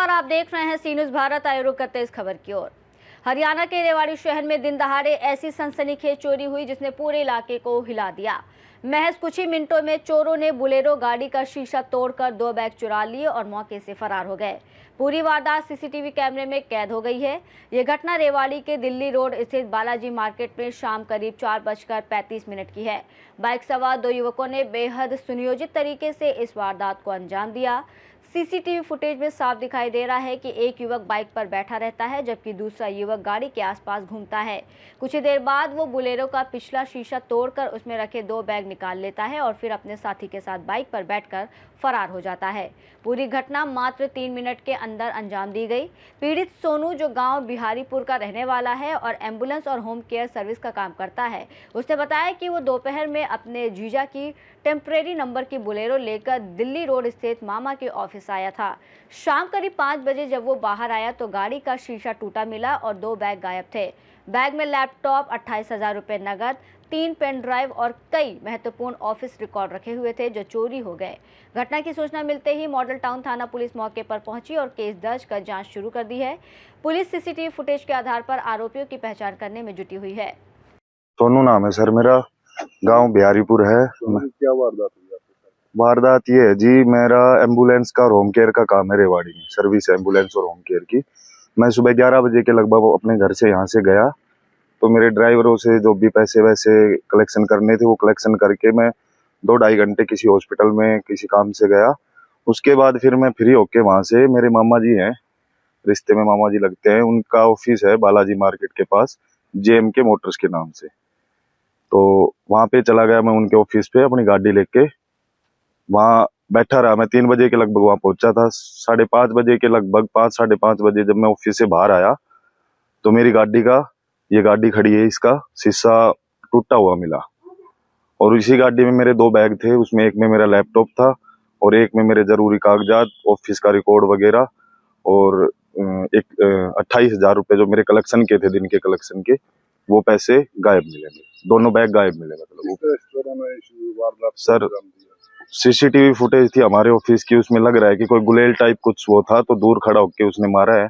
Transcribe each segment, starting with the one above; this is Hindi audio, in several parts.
नमस्कार, आप देख रहे हैं सी न्यूज़ भारत। आए रुक करते इस खबर की ओर। हरियाणा के रेवाड़ी शहर में दिन दहाड़े ऐसी सनसनीखेज चोरी हुई जिसने पूरे इलाके को हिला दिया। महज कुछ ही मिनटों में चोरों ने बुलेरो गाड़ी का शीशा तोड़कर 2 बैग चुरा लिए और मौके से फरार हो गए। पूरी वारदात सीसीटीवी कैमरे में कैद हो गई है। ये घटना रेवाड़ी के दिल्ली रोड स्थित बालाजी मार्केट में शाम करीब 4:35 की है। बाइक सवार 2 युवकों ने बेहद सुनियोजित तरीके से इस वारदात को अंजाम दिया। सीसीटीवी फुटेज में साफ दिखाई दे रहा है कि एक युवक बाइक पर बैठा रहता है जबकि दूसरा युवक गाड़ी के आसपास घूमता है। कुछ ही देर बाद वो बुलेरो का पिछला शीशा तोड़कर उसमें रखे 2 बैग निकाल लेता है और फिर अपने साथी के साथ बाइक पर बैठकर फरार हो जाता है। पूरी घटना मात्र 3 मिनट के अंदर अंजाम दी गई। पीड़ित सोनू, जो गांव बिहारीपुर का रहने वाला है और एम्बुलेंस और होम केयर सर्विस का काम करता है, उसने बताया कि वो दोपहर में अपने जीजा की टेम्परेरी नंबर की बुलेरो लेकर दिल्ली रोड स्थित मामा के ऑफिस आया था। शाम करीब 5 बजे जब वो बाहर आया तो गाड़ी का शीशा टूटा मिला और 2 बैग गायब थे। बैग में लैपटॉप, 28,000 रुपये नगद, 3 पेन ड्राइव और कई महत्वपूर्ण ऑफिस रिकॉर्ड रखे हुए थे जो चोरी हो गए। घटना की सूचना मिलते ही मॉडल टाउन थाना पुलिस मौके पर पहुंची और केस दर्ज कर जांच शुरू कर दी है। पुलिस सीसीटीवी फुटेज के आधार पर आरोपियों की पहचान करने में जुटी हुई है। सोनू नाम है सर मेरा, गांव बिहारीपुर है। क्या वारदात हुई आपके साथ? वारदात ये है जी, मेरा एम्बुलेंस का और होम केयर का काम है रेवाड़ी में, सर्विस एम्बुलेंस और होम केयर की। मैं सुबह 11 बजे के लगभग अपने घर से यहाँ से गया तो मेरे ड्राइवरों से जो भी पैसे वैसे कलेक्शन करने थे वो कलेक्शन करके मैं 2-2.5 घंटे किसी हॉस्पिटल में किसी काम से गया। उसके बाद फिर मैं फ्री होके वहाँ से, मेरे मामा जी हैं, रिश्ते में मामा जी लगते हैं, उनका ऑफिस है बालाजी मार्केट के पास, JMK मोटर्स के नाम से। तो वहां पे चला गया मैं उनके ऑफिस पे अपनी गाड़ी लेके, वहां बैठा रहा। मैं 3 बजे के लगभग वहां पहुंचा था। 5:30 बजे के लगभग, 5-5:30 बजे जब मैं ऑफिस से बाहर आया तो मेरी गाड़ी का, ये गाड़ी खड़ी है, इसका शीशा टूटा हुआ मिला और इसी गाड़ी में मेरे 2 बैग थे। उसमें एक में मेरा लैपटॉप था और एक में मेरे जरूरी कागजात, ऑफिस का रिकॉर्ड वगैरह और एक 28,000 रुपये जो मेरे कलेक्शन के थे, दिन के कलेक्शन के, वो पैसे गायब मिले। दोनों बैग गायब मिले। मतलब सर सीसीटीवी फुटेज थी हमारे ऑफिस की, उसमें लग रहा है कि कोई गुलेल टाइप कुछ वो था तो दूर खड़ा होके उसने मारा है,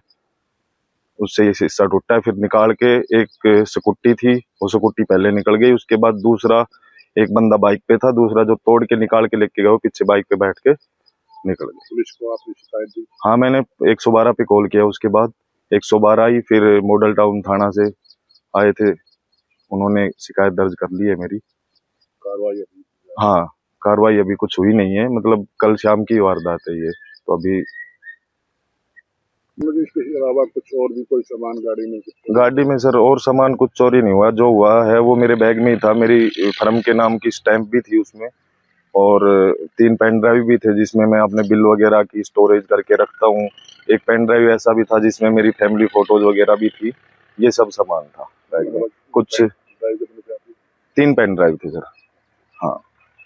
उससे ये शीशा टूटा है। फिर निकाल के एक स्कूटी थी, वो स्कूटी पहले निकल गई, उसके बाद दूसरा एक बंदा बाइक पे था, दूसरा जो तोड़ के निकाल के लेके गया वो पीछे बाइक पे बैठ के निकल गए। पुलिस को आपने शिकायत दी? हाँ, मैंने 112 पे कॉल किया। उसके बाद 112 आई, फिर मॉडल टाउन थाना से आए थे, उन्होंने शिकायत दर्ज कर ली है मेरी। कार्रवाई अभी? हाँ, कार्रवाई अभी कुछ हुई नहीं है, मतलब कल शाम की वारदात है ये, तो अभी मुझे इसके अलावा कुछ और भी कोई सामान गाड़ी में सर और सामान कुछ चोरी नहीं हुआ। जो हुआ है वो मेरे बैग में ही था। मेरी फर्म के नाम की स्टैंप भी थी उसमें और 3 पेन ड्राइव भी थे जिसमें मैं अपने बिल वगैरह की स्टोरेज करके रखता हूँ। एक पेन ड्राइव ऐसा भी था जिसमें मेरी फैमिली फोटोज वगैरह भी थी। ये सब सामान था बैग में। कुछ 3 पेन ड्राइव थे सर। हाँ,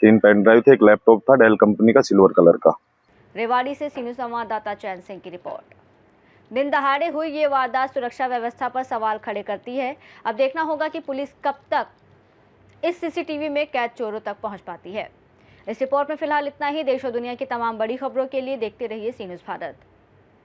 3 पेन ड्राइव थे, एक लैपटॉप था डेल कंपनी का सिल्वर कलर का। रेवाड़ी से सी न्यूज़ संवाददाता चैन सिंह की रिपोर्ट। दिन दहाड़े हुई ये वारदात सुरक्षा व्यवस्था पर सवाल खड़े करती है। अब देखना होगा कि पुलिस कब तक इस सीसीटीवी में कैद चोरों तक पहुंच पाती है। इस रिपोर्ट में फिलहाल इतना ही। देश और दुनिया की तमाम बड़ी खबरों के लिए देखते रहिए सी न्यूज़ भारत।